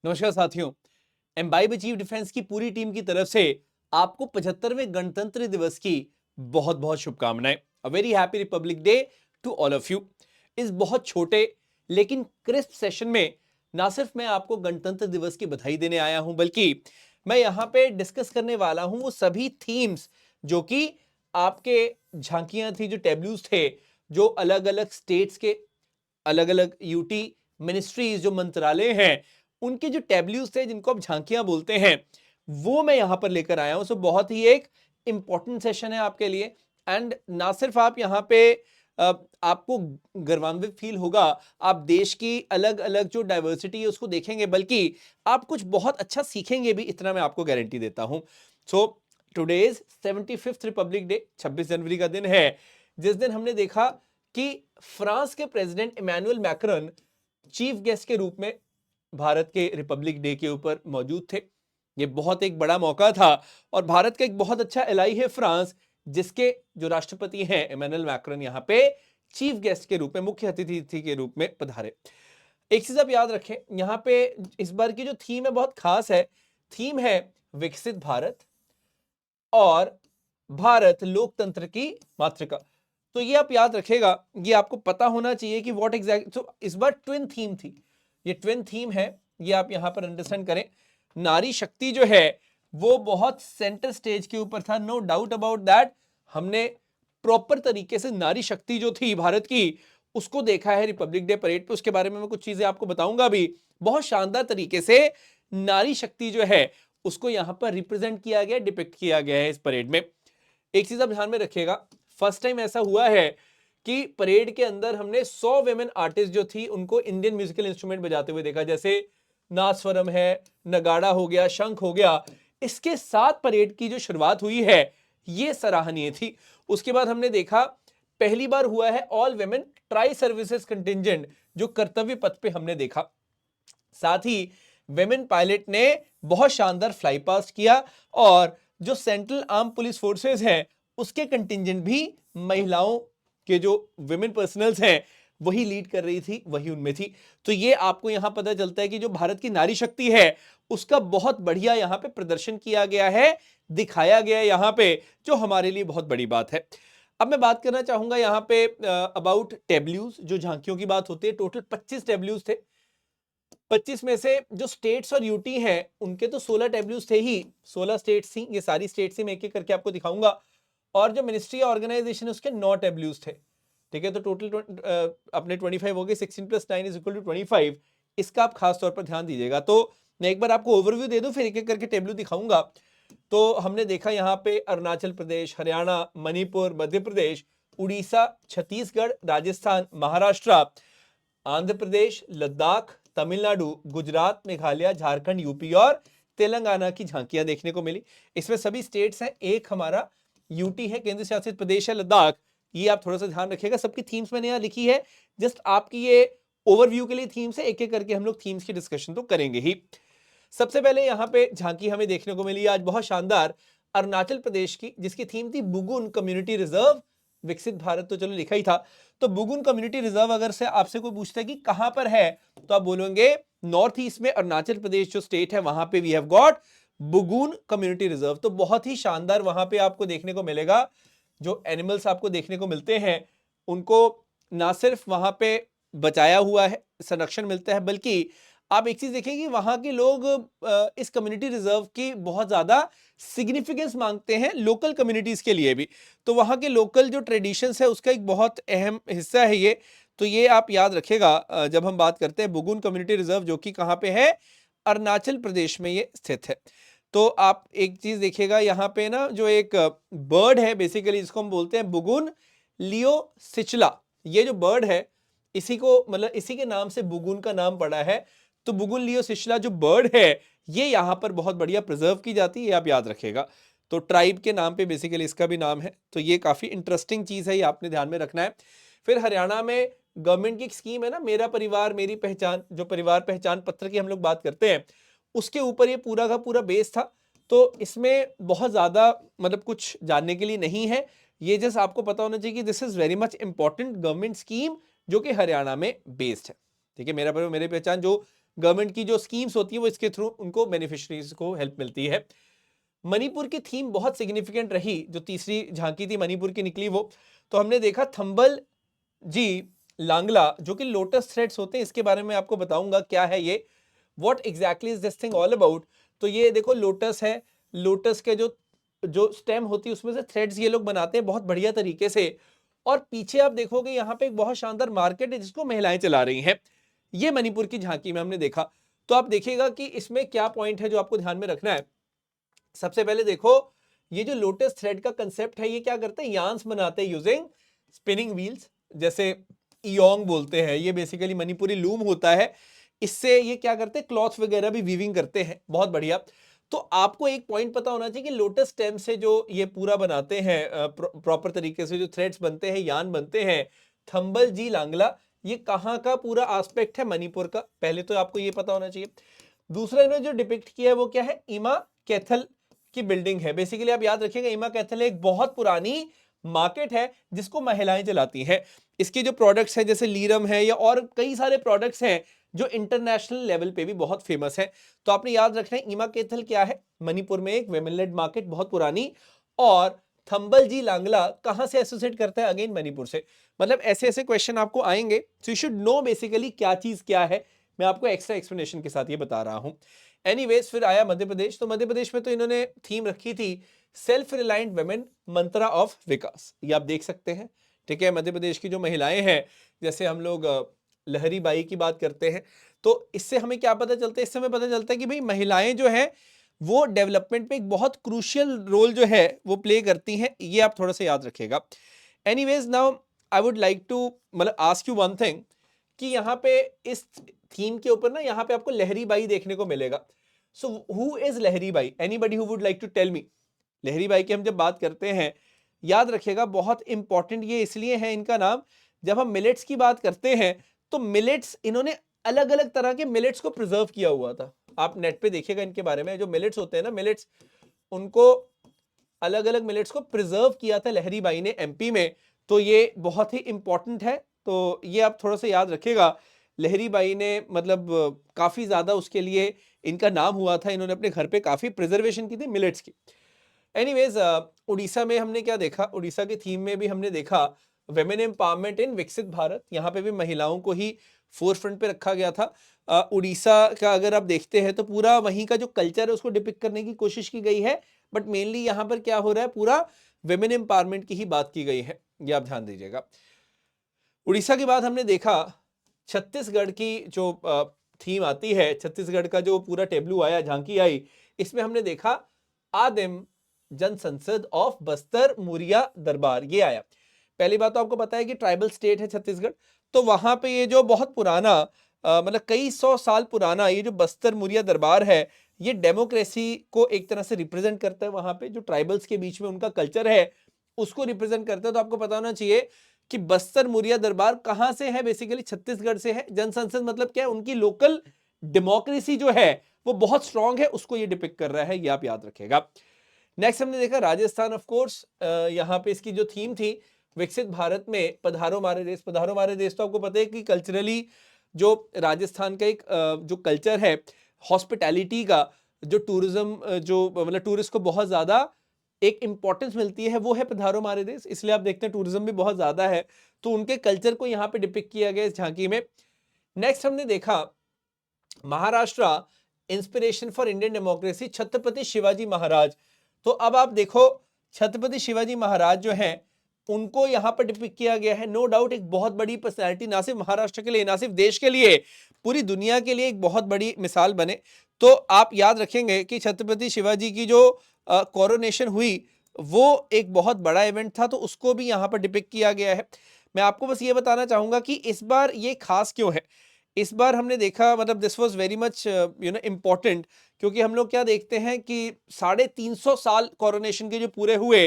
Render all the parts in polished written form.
नमस्कार साथियों, imbibe achieve defence की पूरी टीम की तरफ से आपको 75वें गणतंत्र दिवस की बहुत बहुत शुभकामनाएं। A very happy Republic Day to all of you. इस बहुत छोटे लेकिन क्रिस्प सेशन में ना सिर्फ मैं आपको गणतंत्र दिवस की बधाई देने आया हूं, बल्कि मैं यहां पे डिस्कस करने वाला हूं वो सभी थीम्स जो कि आपके झांकियां थी, जो टेब्लूज थे, जो अलग अलग स्टेट्स के अलग अलग यूटी मिनिस्ट्रीज, जो मंत्रालय हैं, उनके जो टेब्ल्यूज थे जिनको आप झांकियां बोलते हैं, वो मैं यहां पर लेकर आया हूं। सो बहुत ही एक इंपॉर्टेंट सेशन है आपके लिए। एंड ना सिर्फ आप यहां पे आपको गर्वान्वित फील होगा, आप देश की अलग अलग जो डाइवर्सिटी है उसको देखेंगे, बल्कि आप कुछ बहुत अच्छा सीखेंगे भी, इतना मैं आपको गारंटी देता हूं। So today's 75th Republic day, 26 जनवरी का दिन है, जिस दिन हमने देखा कि फ्रांस के president Emmanuel Macron chief guest के रूप में भारत के रिपब्लिक डे के ऊपर मौजूद थे। ये बहुत एक बड़ा मौका था और भारत का एक बहुत अच्छा एलाई है फ्रांस, जिसके जो राष्ट्रपति हैं इमैनुअल मैक्रॉन यहाँ पे चीफ गेस्ट के रूप में, मुख्य अतिथि के रूप में पधारे। एक चीज आप याद रखें, यहाँ पे इस बार की जो थीम है बहुत खास है। थीम है विकसित भारत और भारत लोकतंत्र की मातृका। तो ये आप याद रखेगा, ये आपको पता होना चाहिए कि व्हाट एग्जैक्ट। तो इस बार ट्विन थीम थी, ये ट्विन थीम है, ये आप यहां पर अंडरस्टैंड करें। नारी शक्ति जो है वो बहुत सेंटर स्टेज के ऊपर था, नो डाउट अबाउट दैट। हमने प्रॉपर तरीके से नारी शक्ति जो थी भारत की, उसको देखा है रिपब्लिक डे परेड पे। उसके बारे में मैं कुछ चीजें आपको बताऊंगा भी। बहुत शानदार तरीके से नारी शक्ति जो है उसको यहां पर रिप्रेजेंट किया गया, डिपिक्ट किया गया है इस परेड में। एक चीज आप ध्यान में रखिएगा, फर्स्ट टाइम ऐसा हुआ है कि परेड के अंदर हमने 100 वेमेन आर्टिस्ट जो थी उनको इंडियन म्यूजिकल इंस्ट्रूमेंट बजाते हुए देखा, जैसे नादस्वरम है, नगाड़ा हो गया, शंख हो गया। इसके साथ परेड की जो शुरुआत हुई है ये सराहनीय थी। उसके बाद हमने देखा पहली बार हुआ है all women tri services contingent, जो कर्तव्य पथ पे हमने देखा। साथ ही वेमेन पायलट ने बहुत शानदार फ्लाई पास्ट किया और जो सेंट्रल आर्म पुलिस फोर्सेस हैं उसके कंटिंजेंट भी महिलाओं के जो विमेन पर्सनल्स हैं वही लीड कर रही थी, वही उनमें थी। तो ये आपको यहां पता चलता है कि जो भारत की नारी शक्ति है उसका बहुत बढ़िया यहां पे प्रदर्शन किया गया है, दिखाया गया है यहां पे, जो हमारे लिए बहुत बड़ी बात है। अब मैं बात करना चाहूंगा यहां पे अबाउट टेब्ल्यूज, जो झांकियों की बात होती है। टोटल 25 टेब्ल्यूज थे। 25 में से जो स्टेट्स और यूटी हैं उनके तो 16 टेब्ल्यूज थे ही, 16 स्टेट्स थी, ये सारी स्टेट्स ही मैं एक एक करके आपको दिखाऊंगा। और जो मिनिस्ट्री ऑर्गेनाइजेशन है उसके 9 टेब्ल्यूज थे। ठीक है, तो टोटल अपने 25 हो गए। 16 + 9 = 25। इसका आप खास तौर पर ध्यान दीजिएगा। तो मैं एक बार आपको ओवरव्यू दे दूं, फिर एक एक करके टेब्ल्यू दिखाऊंगा। तो हमने देखा यहाँ पे अरुणाचल प्रदेश, हरियाणा, मणिपुर, मध्य प्रदेश, उड़ीसा, छत्तीसगढ़, राजस्थान, महाराष्ट्र, आंध्र प्रदेश, लद्दाख, तमिलनाडु, गुजरात, मेघालय, झारखंड, यूपी और तेलंगाना की झांकियां देखने को मिली। इसमें सभी स्टेट्स हैं, एक हमारा यूटी है, केंद्र शासित प्रदेश है लद्दाख। ये आप थोड़ा सा ध्यान रखिएगा। सबकी थीम्स मैंने यहाँ लिखी है, जस्ट आपकी ये ओवरव्यू के लिए थीम्स है। एक एक करके हम लोग थीम्स की डिस्कशन तो करेंगे ही। सबसे पहले यहाँ पे झांकी हमें देखने को मिली आज बहुत शानदार, अरुणाचल प्रदेश की, जिसकी थीम थी बुगुन कम्युनिटी रिजर्व। विकसित भारत तो चलो लिखा ही था, तो बुगुन कम्युनिटी रिजर्व अगर से आपसे कोई पूछता है कि कहां पर है, तो आप बोलोगे नॉर्थ ईस्ट में अरुणाचल प्रदेश जो स्टेट है वहां पे we have got Bugun community reserve. तो बहुत ही शानदार वहां पे आपको देखने को मिलेगा। जो एनिमल्स आपको देखने को मिलते हैं उनको ना सिर्फ वहां पे बचाया हुआ है, संरक्षण मिलता है, बल्कि आप एक चीज देखें कि वहां के लोग इस कम्युनिटी रिजर्व की बहुत ज्यादा सिग्निफिकेंस मांगते हैं लोकल कम्युनिटीज के लिए भी। तो वहां के लोकल जो ट्रेडिशंस है उसका एक बहुत अहम हिस्सा है ये। तो ये आप याद रखेगा जब हम बात करते हैं बुगुन कम्युनिटी रिजर्व, जो कि कहां पे है, अरुणाचल प्रदेश में ये स्थित है। तो आप एक चीज देखिएगा यहाँ पे ना, जो एक बर्ड है बेसिकली, इसको हम बोलते हैं बुगुन लियो सिचला। ये जो बर्ड है इसी को, मतलब इसी के नाम से बुगुन का नाम पड़ा है। तो बुगुन लियो सिचला जो बर्ड है ये यहाँ पर बहुत बढ़िया प्रिजर्व की जाती है, ये आप याद रखेगा। तो ट्राइब के नाम पे बेसिकली इसका भी नाम है। तो ये काफी इंटरेस्टिंग चीज है, ये आपने ध्यान में रखना है। फिर हरियाणा में गवर्नमेंट की एक स्कीम है ना, मेरा परिवार मेरी पहचान, जो परिवार पहचान पत्र की हम लोग बात करते हैं, उसके ऊपर ये पूरा का पूरा बेस था। तो इसमें बहुत ज्यादा मतलब कुछ जानने के लिए नहीं है, ये जस्ट आपको पता होना चाहिए कि this is very much important government scheme जो कि हरियाणा में बेस्ड है। ठीक है, मेरा परिवार मेरी पहचान जो गवर्नमेंट की जो स्कीम्स होती है वो इसके थ्रू उनको बेनिफिशरीज को हेल्प मिलती है। मणिपुर की थीम बहुत सिग्निफिकेंट रही, जो तीसरी झांकी थी मणिपुर की निकली वो, तो हमने देखा थंबल जी लांगला, जो कि लोटस थ्रेड्स होते हैं, इसके बारे में आपको बताऊंगा क्या है ये, what exactly is this thing all about. तो ये देखो लोटस है, लोटस के जो जो स्टेम होती है उसमें से थ्रेड्स ये लोग बनाते हैं बहुत बढ़िया तरीके से, और पीछे आप देखोगे यहाँ पे एक बहुत शानदार मार्केट है जिसको महिलाएं चला रही हैं। ये मणिपुर की झांकी में हमने देखा। तो आप देखिएगा कि इसमें क्या पॉइंट है जो आपको ध्यान में रखना है। सबसे पहले देखो, ये जो लोटस थ्रेड का कंसेप्ट है, ये क्या करते हैं, यार्न्स बनाते हैं यूजिंग स्पिनिंग व्हील्स, जैसे इयोंग बोलते हैं, ये बेसिकली मणिपुरी लूम होता है, इससे ये क्या करते हैं, क्लॉथ वगैरह भी वीविंग करते हैं, बहुत बढ़िया। तो आपको एक पॉइंट पता होना चाहिए कि लोटस स्टेम से जो ये पूरा बनाते हैं प्रॉपर तरीके से जो थ्रेड्स बनते हैं, यार्न बनते हैं, थंबल जी लांगला, ये कहाँ का पूरा एस्पेक्ट है, मणिपुर का, पहले तो आपको ये पता होना चाहिए। दूसरा इन्होंने जो डिपिक्ट किया है वो क्या है, इमा कैथल की बिल्डिंग है। बेसिकली आप याद रखिएगा, इमा कैथल एक बहुत पुरानी मार्केट है जिसको महिलाएं चलाती हैं। इसके जो प्रोडक्ट्स हैं जैसे लीरम है या और कई सारे प्रोडक्ट्स हैं जो इंटरनेशनल लेवल पे भी बहुत फेमस है। तो आपने याद रखना है इमा कैथल क्या है, मणिपुर में एक वेमेन लेड मार्केट बहुत पुरानी। और थंबल जी लांगला कहां से एसोसिएट करता है, अगेन मणिपुर से। मतलब ऐसे ऐसे क्वेश्चन आपको आएंगे, so you should know basically क्या चीज क्या है। मैं आपको एक्स्ट्रा एक्सप्लेनेशन के साथ ये बता रहा हूं। एनीवेज, फिर आया मध्य प्रदेश। तो मध्य प्रदेश में तो इन्होंने थीम रखी थी self reliant women mantra of vikas, ये आप देख सकते हैं। ठीक है, मध्य प्रदेश की जो महिलाएं हैं, जैसे हम लोग लहरी बाई की बात करते हैं, तो इससे हमें क्या पता चलता है, इससे हमें पता चलता है कि भाई महिलाएं जो है वो डेवलपमेंट में एक बहुत क्रूशियल रोल जो है वो प्ले करती हैं, ये आप थोड़ा सा याद रखिएगा। Anyways, now I would like to मतलब आस्क यू वन थिंग, कि यहाँ पे इस थीम के ऊपर ना यहाँ पे आपको लहरी बाई देखने को मिलेगा। So who is Lahari Bai, anybody who would like to tell me. Lahari Bai की हम जब बात करते हैं, याद रखिएगा बहुत इंपॉर्टेंट ये इसलिए है इनका नाम, जब हम मिलेट्स की बात करते हैं तो मिलेट्स, इन्होंने अलग अलग तरह के मिलेट्स को प्रिजर्व किया हुआ था। आप नेट पे देखिएगा इनके बारे में, जो मिलेट्स होते हैं ना, मिलेट्स, उनको अलग अलग मिलेट्स को प्रिजर्व किया था लहरी बाई ने एमपी में। तो ये बहुत ही इंपॉर्टेंट है, तो ये आप थोड़ा सा याद रखिएगा। लहरी बाई ने मतलब काफी ज्यादा उसके लिए इनका नाम हुआ था, इन्होंने अपने घर पे काफी प्रिजर्वेशन की थी मिलेट्स की। एनीवेज, उड़ीसा में हमने क्या देखा, उड़ीसा की थीम में भी हमने देखा वेमेन एम्पावरमेंट इन विकसित भारत, यहाँ पे भी महिलाओं को ही फोर फ्रंट पे रखा गया था। उड़ीसा का अगर आप देखते हैं तो पूरा वहीं का जो कल्चर है उसको डिपिक्ट करने की कोशिश की गई है, बट मेनली यहाँ पर क्या हो रहा है, पूरा वेमेन एम्पावरमेंट की ही बात की गई है, ये आप ध्यान दीजिएगा। उड़ीसा के बाद हमने देखा छत्तीसगढ़ की जो थीम आती है, छत्तीसगढ़ का जो पूरा टेबलू आया, झांकी आई, इसमें हमने देखा आदिम जन संसद ऑफ बस्तर मुरिया दरबार, ये आया। पहली बात तो आपको पता है कि ट्राइबल स्टेट है छत्तीसगढ़, तो वहां पे ये जो बहुत पुराना मतलब कई सौ साल पुराना ये जो बस्तर मुरिया दरबार है, ये डेमोक्रेसी को एक तरह से रिप्रेजेंट करता है। वहां पे जो ट्राइबल्स के बीच में उनका कल्चर है उसको रिप्रेजेंट करता है। तो आपको पता होना चाहिए कि बस्तर मुरिया दरबार कहां से है, बेसिकली छत्तीसगढ़ से है। जन संसद मतलब क्या है, उनकी लोकल डेमोक्रेसी जो है वो बहुत स्ट्रांग है, उसको ये डिपिक्ट कर रहा है, ये आप याद रखेगा। नेक्स्ट हमने देखा राजस्थान, ऑफ कोर्स यहाँ पे इसकी जो थीम थी विकसित भारत में पधारो मारे देश। पधारो मारे देश, तो आपको पता है कि कल्चरली जो राजस्थान का एक जो कल्चर है हॉस्पिटैलिटी का, जो टूरिज्म जो मतलब टूरिस्ट को बहुत ज्यादा एक इंपॉर्टेंस मिलती है, वो है पधारो मारे देश, इसलिए आप देखते हैं टूरिज्म भी बहुत ज्यादा है। तो उनके कल्चर को यहाँ पे डिपिक्ट किया गया इस झांकी में। नेक्स्ट हमने देखा Maharashtra, inspiration for Indian democracy, Chhatrapati Shivaji Maharaj. तो अब आप देखो छत्रपति शिवाजी महाराज जो हैं उनको यहां पर डिपिक्ट किया गया है। नो डाउट एक बहुत बड़ी पर्सनैलिटी, ना सिर्फ महाराष्ट्र के लिए, ना सिर्फ देश के लिए, पूरी दुनिया के लिए एक बहुत बड़ी मिसाल बने। तो आप याद रखेंगे कि छत्रपति शिवाजी की जो कोरोनेशन हुई वो एक बहुत बड़ा इवेंट था, तो उसको भी यहाँ पर डिपिक्ट किया गया है। मैं आपको बस ये बताना चाहूंगा कि इस बार ये खास क्यों है। इस बार हमने देखा मतलब this was very much important, क्योंकि हम लोग क्या देखते हैं कि 350 साल कोरोनेशन के जो पूरे हुए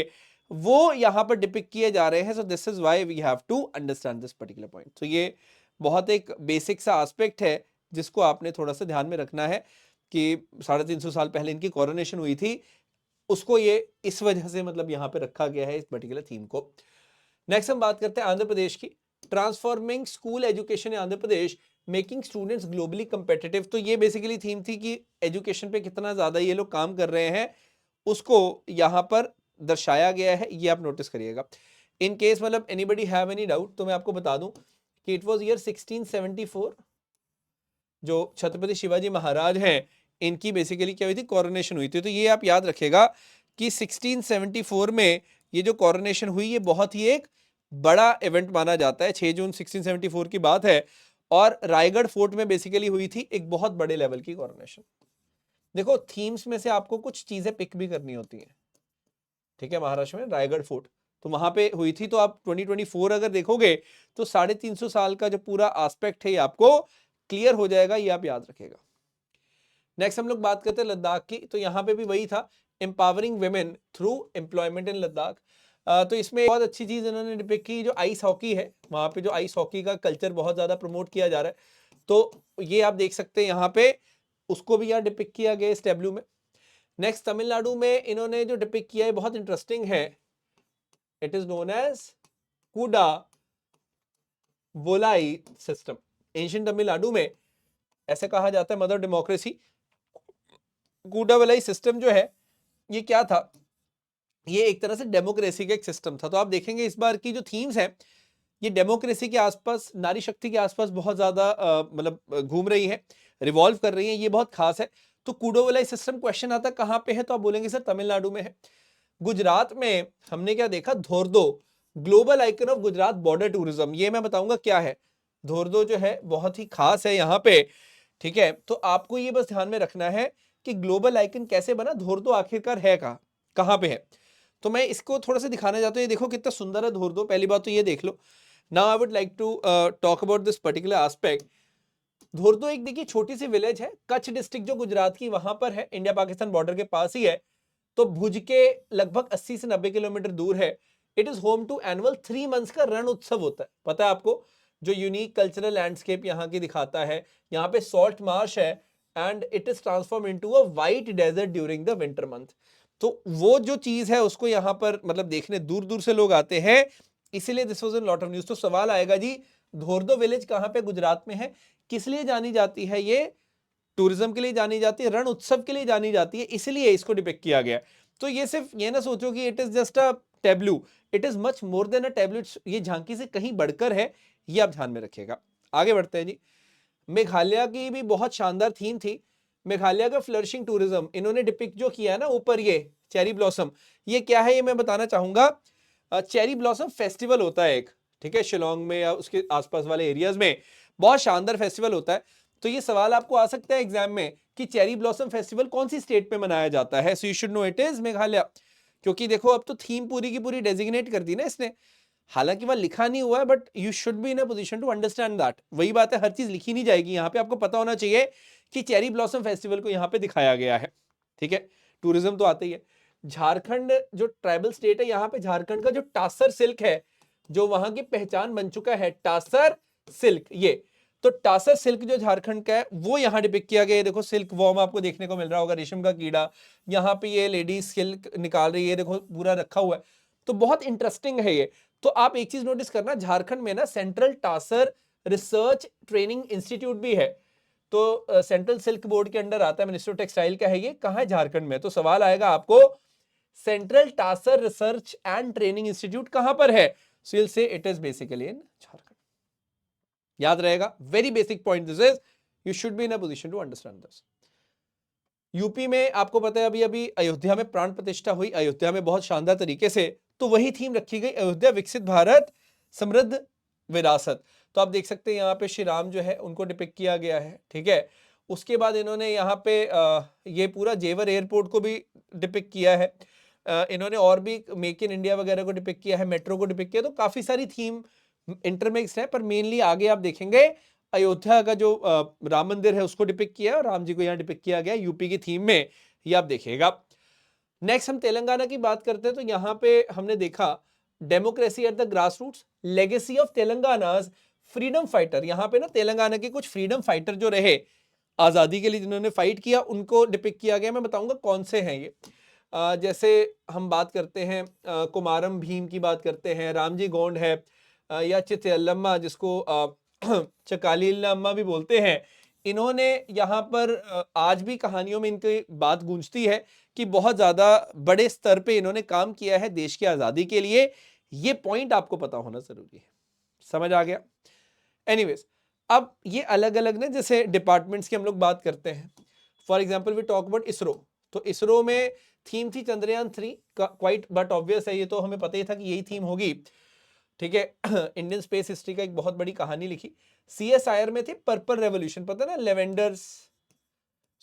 वो यहाँ पर डिपिक्ट किए जा रहे हैं। So this is why we have to understand this particular point. तो ये बहुत एक बेसिक सा एस्पेक्ट है जिसको आपने थोड़ा सा ध्यान में रखना है कि 350 साल पहले इनकी कोरोनेशन हुई थी, उसको ये इस वजह से मतलब यहाँ पे रखा गया है इस पर्टिकुलर थीम को। नेक्स्ट हम बात करते हैं आंध्र प्रदेश की। Transforming school education in Andhra Pradesh making students globally competitive. तो ये बेसिकली थीम थी कि एजुकेशन पे कितना ज़्यादा ये लोग काम कर रहे हैं, उसको यहाँ पर दर्शाया गया है, ये आप नोटिस करिएगा। इन केस मतलब एनीबडी हैव एनी डाउट तो मैं आपको बता दूं कि इट वाज ईयर 1674, जो छत्रपति शिवाजी महाराज हैं इनकी बेसिकली क्या हुई थी, कोरोनेशन हुई थी। तो ये आप याद रखेगा कि 1674 में ये जो कोरोनेशन हुई ये बहुत ही एक बड़ा इवेंट माना जाता है। 6 जून 1674 की बात है और रायगढ़ फोर्ट में बेसिकली हुई थी एक बहुत बड़े लेवल की कोरोनेशन। देखो थीम्स में से आपको कुछ चीजें पिक भी करनी होती हैं, ठीक है। महाराष्ट्र में रायगढ़ फोर्ट तो वहां पे हुई थी। तो आप 2024 अगर देखोगे तो 350 साल का जो पूरा एस्पेक्ट है ये आपको क्लियर हो जाएगा, ये आप याद रखेगा। नेक्स्ट हम लोग बात करते हैं लद्दाख की। तो यहाँ पे भी वही था, empowering women through employment in Ladakh. तो इसमें बहुत अच्छी चीज इन्होंने डिपिक्ट की, जो आइस हॉकी है वहां पे, जो आइस हॉकी का कल्चर बहुत ज्यादा प्रमोट किया जा रहा है। तो ये आप देख सकते हैं यहाँ पे, उसको भी यहाँ डिपिक्ट किया गया इस टेब्लू में। नेक्स्ट तमिलनाडु में इन्होंने जो डिपिक्ट किया है बहुत इंटरेस्टिंग है, इट इज नोन एज कूडा वोलाई सिस्टम। एंशिएंट तमिलनाडु में ऐसे कहा जाता है मदर डेमोक्रेसी। कूडा वोलाई सिस्टम जो है ये क्या था, ये एक तरह से डेमोक्रेसी का एक सिस्टम था। तो आप देखेंगे इस बार की जो थीम्स है ये डेमोक्रेसी के आसपास, नारी शक्ति के आसपास बहुत ज्यादा मतलब घूम रही है, रिवॉल्व कर रही है, ये बहुत खास है। तो कूडोवलाई सिस्टम क्वेश्चन आता है कहां पे है, तो आप बोलेंगे सर तमिलनाडु में है। गुजरात में हमने क्या देखा, Dhordo global icon of Gujarat border tourism, ये मैं बताऊंगा क्या है। धोर्दो जो है बहुत ही खास है यहाँ पे, ठीक है। तो आपको ये बस ध्यान में रखना है कि ग्लोबल आइकन कैसे बना, धोर्दो आखिरकार है कहां पे है। तो मैं इसको थोड़ा सा दिखाना चाहता हूँ, ये देखो कितना सुंदर है धोर्दो। पहली बात तो ये देख लो। Now I would like to talk about this particular aspect. Dhordo एक देखिए छोटी सी विलेज है, कच्छ डिस्ट्रिक्ट जो गुजरात की वहां पर है, इंडिया पाकिस्तान बॉर्डर के पास ही है। तो भुज के लगभग 80 से 90 किलोमीटर दूर है। It is home to annual 3 months का रण उत्सव होता है, पता है आपको, जो यूनिक कल्चरल लैंडस्केप यहाँ की दिखाता है। यहाँ पे सॉल्ट मार्श है and it is transform into a white desert during the winter month. तो वो जो चीज है उसको यहाँ पर मतलब देखने दूर दूर से लोग आते हैं, इसीलिए this was in lot of news. तो सवाल आएगा जी, धोर्दो विलेज कहाँ पे गुजरात में है, किस लिए जानी जाती है, ये टूरिज्म के लिए जानी जाती है, रण उत्सव के लिए जानी जाती है, इसलिए इसको डिपिक्ट किया गया। तो ये सिर्फ ये ना सोचो कि it is just a Tableau, it is much more than a Tableau, ये झांकी से कहीं बढ़कर है, ये आप ध्यान में रखिएगा। आगे बढ़ते हैं जी। मेघालय की भी बहुत शानदार थीम थी। मेघालय का फ्लरिशिंग टूरिज्म इन्होंने डिपिक्ट जो किया है ना ऊपर, ये चेरी ब्लॉसम, ये क्या है ये मैं बताना चाहूंगा। चेरी ब्लॉसम फेस्टिवल होता है एक, ठीक है, शिलोंग में या उसके आसपास वाले एरियाज में बहुत शानदार फेस्टिवल होता है। तो ये सवाल आपको आ सकता है एग्जाम में कि चेरी ब्लॉसम फेस्टिवल कौन सी स्टेट में मनाया जाता है। So you should know it is Meghalaya. क्योंकि देखो अब तो थीम पूरी की पूरी डेजिग्नेट कर दी ना इसने, हालांकि वह लिखा नहीं हुआ है, but you should be in a position to understand that. वही बात है, हर चीज लिखी नहीं जाएगी यहाँ पे, आपको पता होना चाहिए कि चेरी ब्लॉसम फेस्टिवल को यहाँ पे दिखाया गया है, ठीक है। टूरिज्म तो आता ही है। झारखंड जो ट्राइबल स्टेट है, यहाँ पे झारखंड का जो टासर सिल्क है, जो वहां की पहचान बन चुका है, टासर सिल्क। ये तो टासर सिल्क जो झारखंड का है वो यहाँ डिपिक्ट किया गया है। देखो सिल्क वॉर्म आपको देखने को मिल रहा होगा, रेशम का कीड़ा, यहाँ पे ये लेडी सिल्क निकाल रही है, देखो पूरा रखा हुआ है। तो बहुत इंटरेस्टिंग है ये। तो आप एक चीज नोटिस करना, झारखंड में ना central tasar research training institute भी है। तो सेंट्रल सिल्क बोर्ड के अंडर आता है, मिनिस्ट्री ऑफ टेक्सटाइल का है ये, कहाँ है, झारखंड में। तो सवाल आएगा आपको, central tasar research and training institute कहां पर है, so you will say it is basically in Jharkhand. याद रहेगा, very basic point this is, you should be in a position to understand this. UP में आपको पता है अभी अभी अयोध्या में प्राण प्रतिष्ठा हुई, अयोध्या में बहुत शानदार तरीके से। तो वही थीम रखी गई, अयोध्या विकसित भारत समृद्ध विरासत। तो आप देख सकते हैं यहाँ पे श्री राम जो है उनको डिपिक्ट किया गया है, ठीक है। उसके बाद इन्होंने यहाँ पे ये पूरा जेवर एयरपोर्ट को भी डिपिक्ट किया है। इन्होंने और भी मेक इन इंडिया वगैरह को डिपिक्ट किया है, मेट्रो को डिपिक्ट किया। तो काफी सारी थीम इंटरमिक्स है, पर मेनली आगे आप देखेंगे अयोध्या का जो राम मंदिर है उसको डिपिक्ट किया है, और राम जी को यहाँ डिपिक्ट किया गया यूपी की थीम में, ये आप देखिएगा। नेक्स्ट हम तेलंगाना की बात करते हैं। तो यहाँ पे हमने देखा democracy at the grass roots, legacy of Telangana freedom fighter. यहाँ पे ना तेलंगाना के कुछ फ्रीडम फाइटर जो रहे आजादी के लिए, जिन्होंने फाइट किया, उनको डिपिक्ट किया गया। मैं बताऊंगा कौन से हैं ये। जैसे हम बात करते हैं कुमारम भीम की बात करते हैं, रामजी गोंड है, या चित्तयल्लम्मा जिसको चकालील अम्मा भी बोलते हैं, इन्होंने यहाँ पर आज भी कहानियों में इनकी बात गूंजती है कि बहुत ज़्यादा बड़े स्तर पे इन्होंने काम किया है देश की आज़ादी के लिए। ये पॉइंट आपको पता होना ज़रूरी है। समझ आ गया? एनीवेज, अब ये अलग-अलग ना जैसे डिपार्टमेंट्स की हम लोग बात करते हैं। For example we talk about ISRO. तो इसरो में थीम थी चंद्रयान 3 का, क्वाइट बट ऑब्वियस है, ये तो हमें पता ही था कि यही थीम होगी। ठीक है। इंडियन स्पेस हिस्ट्री का एक बहुत बड़ी कहानी लिखी। सीएसआईआर में थे पर्पल रेवोल्यूशन, पता है ना, लेवेंडर्स।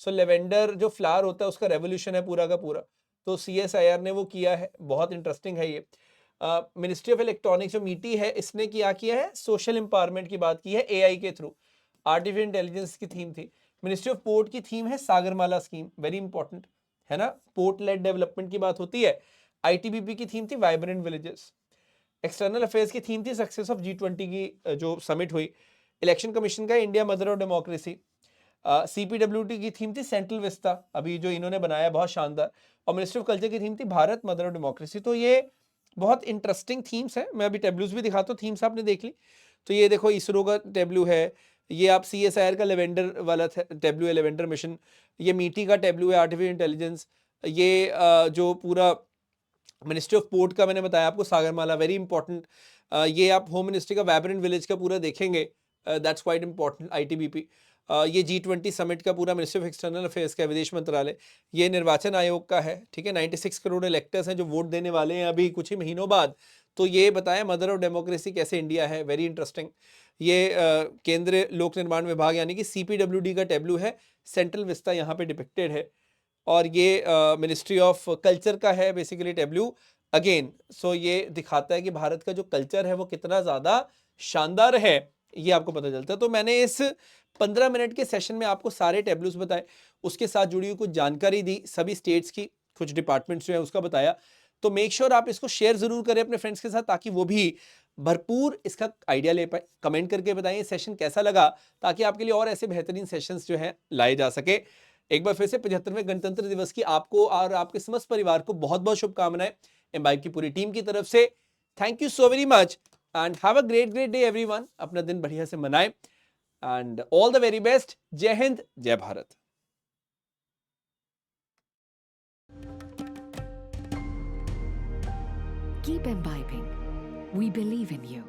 सो लेवेंडर जो फ्लावर होता है उसका रेवोल्यूशन है पूरा का पूरा। तो सीएसआईआर ने वो किया है, बहुत इंटरेस्टिंग है ये। मिनिस्ट्री ऑफ इलेक्ट्रॉनिक्स जो मीटी है, इसने किया है सोशल एम्पावरमेंट की बात की है एआई के थ्रू। आर्टिफिशियल इंटेलिजेंस की थीम थी। मिनिस्ट्री ऑफ पोर्ट की थीम है सागरमाला स्कीम, वेरी इंपॉर्टेंट है ना, पोर्ट लेड डेवलपमेंट की बात होती है। आईटीबीपी की थीम थी वाइब्रेंट विलेजेस। एक्सटर्नल अफेयर्स की थीम थी सक्सेस ऑफ G20 की जो समिट हुई। इलेक्शन कमीशन का India mother of democracy. CPWD की थीम थी सेंट्रल विस्ता, अभी जो इन्होंने बनाया बहुत शानदार। और मिनिस्ट्री ऑफ कल्चर की थीम थी भारत मदर ऑफ डेमोक्रेसी। तो ये बहुत इंटरेस्टिंग थीम्स हैं। मैं अभी टेब्लूज भी दिखाता हूँ, थीम्स आपने देख ली। तो ये देखो इसरो का टेब्लू है, ये आप सीएसआईआर का लेवेंडर वाला टेब्लू है, लेवेंडर मिशन। ये मीटी का टेब्लू है, आर्टिफिशियल इंटेलिजेंस। ये जो पूरा मिनिस्ट्री ऑफ पोर्ट का मैंने बताया आपको, सागरमाला, वेरी इंपॉर्टेंट। ये आप होम मिनिस्ट्री का वाइब्रेंट विलेज का पूरा देखेंगे, दैट्स क्वाइट इंपॉर्टेंट। आईटीबीपी, ये G20 समिट का पूरा मिनिस्ट्री ऑफ एक्सटर्नल अफेयर्स का विदेश मंत्रालय। ये निर्वाचन आयोग का है, ठीक है। 96 करोड़ इलेक्टर्स हैं जो वोट देने वाले हैं अभी कुछ ही महीनों बाद। तो ये बताया मदर ऑफ डेमोक्रेसी कैसे इंडिया है, वेरी इंटरेस्टिंग। ये केंद्रीय लोक निर्माण विभाग यानी कि सीपीडब्ल्यूडी का टेब्लू है, सेंट्रल विस्ता यहाँ पे डिपिक्टेड है। और ये मिनिस्ट्री ऑफ कल्चर का है बेसिकली टेब्लू अगेन। सो ये दिखाता है कि भारत का जो कल्चर है वो कितना ज़्यादा शानदार है, ये आपको पता चलता है। तो मैंने इस 15 मिनट के सेशन में आपको सारे टेब्लूज बताए, उसके साथ जुड़ी हुई कुछ जानकारी दी, सभी स्टेट्स की, कुछ डिपार्टमेंट्स जो है उसका बताया। तो मेक श्योर आप इसको शेयर जरूर करें अपने फ्रेंड्स के साथ, ताकि वो भी भरपूर इसका आइडिया ले पाए। कमेंट करके बताइए सेशन कैसा लगा, ताकि आपके लिए और ऐसे बेहतरीन सेशंस जो है लाए जा सके। एक बार फिर से 75वें गणतंत्र दिवस की आपको और आपके समस्त परिवार को बहुत बहुत शुभकामनाएं एम्बाइब की पूरी टीम की तरफ से। Thank you so very much and have a great day everyone. अपना दिन बढ़िया से मनाएं and all the very best. जय हिंद, जय Bharat. Keep imbibing. We believe in you.